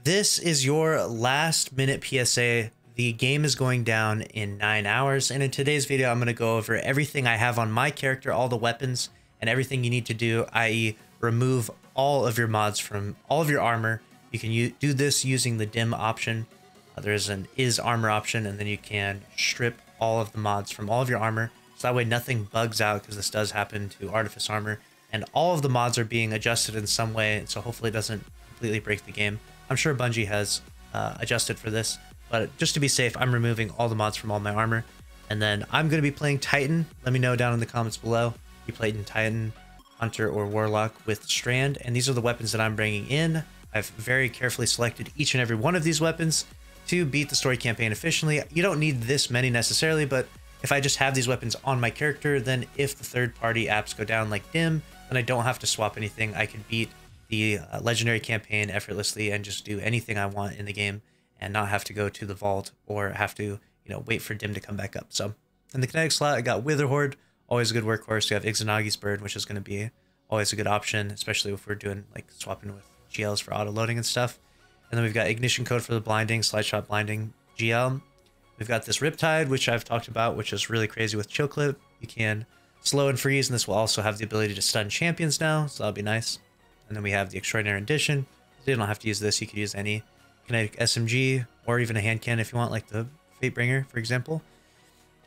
This is your last minute PSA. The game is going down in 9 hours, and in today's video I'm going to go over everything I have on my character, all the weapons, and everything you need to do, i.e. remove all of your mods from all of your armor. You can do this using the dim option. There's an is armor option, and then you can strip all of the mods from all of your armor, so that way nothing bugs out, because this does happen to artifice armor, and all of the mods are being adjusted in some way, so hopefully it doesn't completely break the game. I'm sure Bungie has adjusted for this, but just to be safe, I'm removing all the mods from all my armor. And then I'm going to be playing Titan. Let me know down in the comments below if you played in Titan, Hunter, or Warlock with Strand. And these are the weapons that I'm bringing in. I've very carefully selected each and every one of these weapons to beat the story campaign efficiently. You don't need this many necessarily, but if I just have these weapons on my character, then if the third-party apps go down like Dim, then I don't have to swap anything. I could beat the legendary campaign effortlessly and just do anything I want in the game and not have to go to the vault or have to, wait for Dim to come back up. So in the kinetic slot, I got Witherhoard, always a good workhorse. You have Izanagi's Bird, which is going to be always a good option, especially if we're doing like swapping with GLs for auto loading and stuff. And then we've got Ignition Code for the blinding, Slide Shot blinding GL. We've got this Riptide, which I've talked about, which is really crazy with Chill Clip. You can slow and freeze, and this will also have the ability to stun champions now, so that'll be nice. And then we have the Extraordinary Addition. So you don't have to use this. You could use any kinetic SMG or even a hand cannon if you want, like the Fatebringer, for example.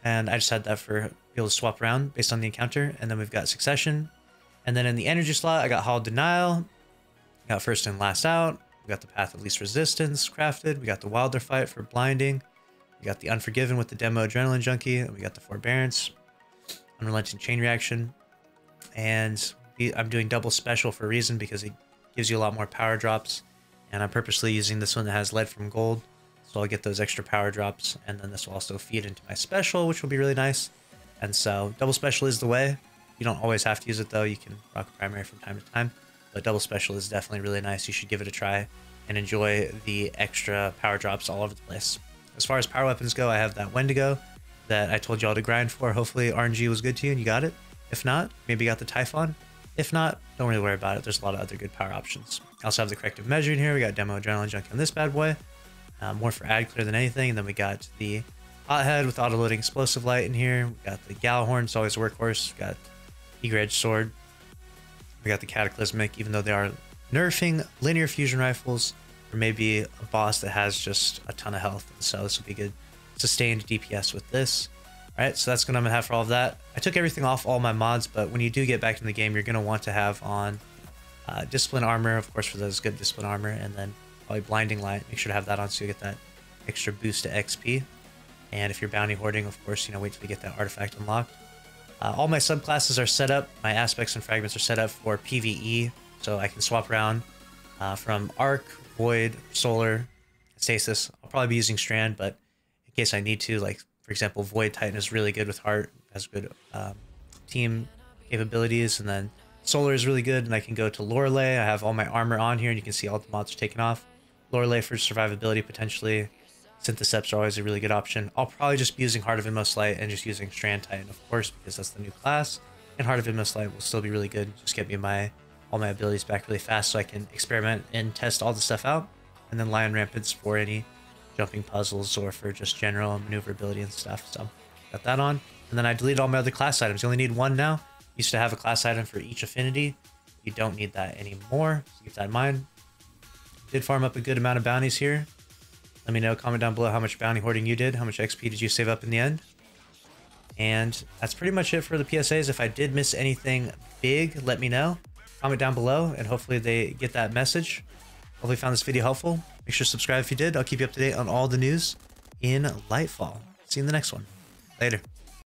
And I just had that for people to swap around based on the encounter. And then we've got Succession. And then in the energy slot, I got Hollow Denial. Got First In, Last Out. We got the Path of Least Resistance crafted. We got the Wilder Fight for blinding. We got the Unforgiven with the Demo Adrenaline Junkie. And we got the Forbearance, Unrelenting Chain Reaction. And I'm doing double special for a reason, because it gives you a lot more power drops, and I'm purposely using this one that has lead from gold, so I'll get those extra power drops, and then this will also feed into my special, which will be really nice. And so double special is the way. You don't always have to use it though. You can rock a primary from time to time, but double special is definitely really nice. You should give it a try and enjoy the extra power drops all over the place. As far as power weapons go, I have that Wendigo that I told y'all to grind for. Hopefully RNG was good to you and you got it. If not, maybe you got the Typhon. If not, don't really worry about it. There's a lot of other good power options. I also have the Corrective Measure in here. We got Demo Adrenaline Junkie on this bad boy. More for ad clear than anything. And then we got the Hothead with auto-loading Explosive Light in here. We got the Galahorn, it's always a workhorse. We got Eager Edge Sword. We got the Cataclysmic, even though they are nerfing linear fusion rifles, or maybe a boss that has just a ton of health. So this will be good sustained DPS with this. Alright, so that's what I'm going to have for all of that. I took everything off all my mods, but when you do get back in the game, you're going to want to have on Discipline Armor, of course, for those good Discipline Armor, and then probably Blinding Light. Make sure to have that on so you get that extra boost to XP. And if you're bounty hoarding, of course, wait till you get that artifact unlocked. All my subclasses are set up. My aspects and fragments are set up for PvE, so I can swap around from Arc, Void, Solar, Stasis. I'll probably be using Strand, but in case I need to, like, for example, Void Titan is really good with Heart, has good team capabilities, and then Solar is really good, and I can go to Lorelei. I have all my armor on here, and you can see all the mods are taken off. Lorelei for survivability, potentially. Syntheseps are always a really good option. I'll probably just be using Heart of Inmost Light and just using Strand Titan, of course, because that's the new class. And Heart of Inmost Light will still be really good. Just get me all my abilities back really fast so I can experiment and test all the stuff out. And then Lion Rampants for any jumping puzzles or for just general maneuverability and stuff. So got that on. And then I deleted all my other class items. You only need one now. Used to have a class item for each affinity. You don't need that anymore, so keep that in mind. Did farm up a good amount of bounties here. Let me know, comment down below how much bounty hoarding you did. How much XP did you save up in the end? And that's pretty much it for the PSAs. If I did miss anything big, let me know. Comment down below, and hopefully they get that message. Hopefully you found this video helpful. Make sure to subscribe if you did. I'll keep you up to date on all the news in Lightfall. See you in the next one. Later.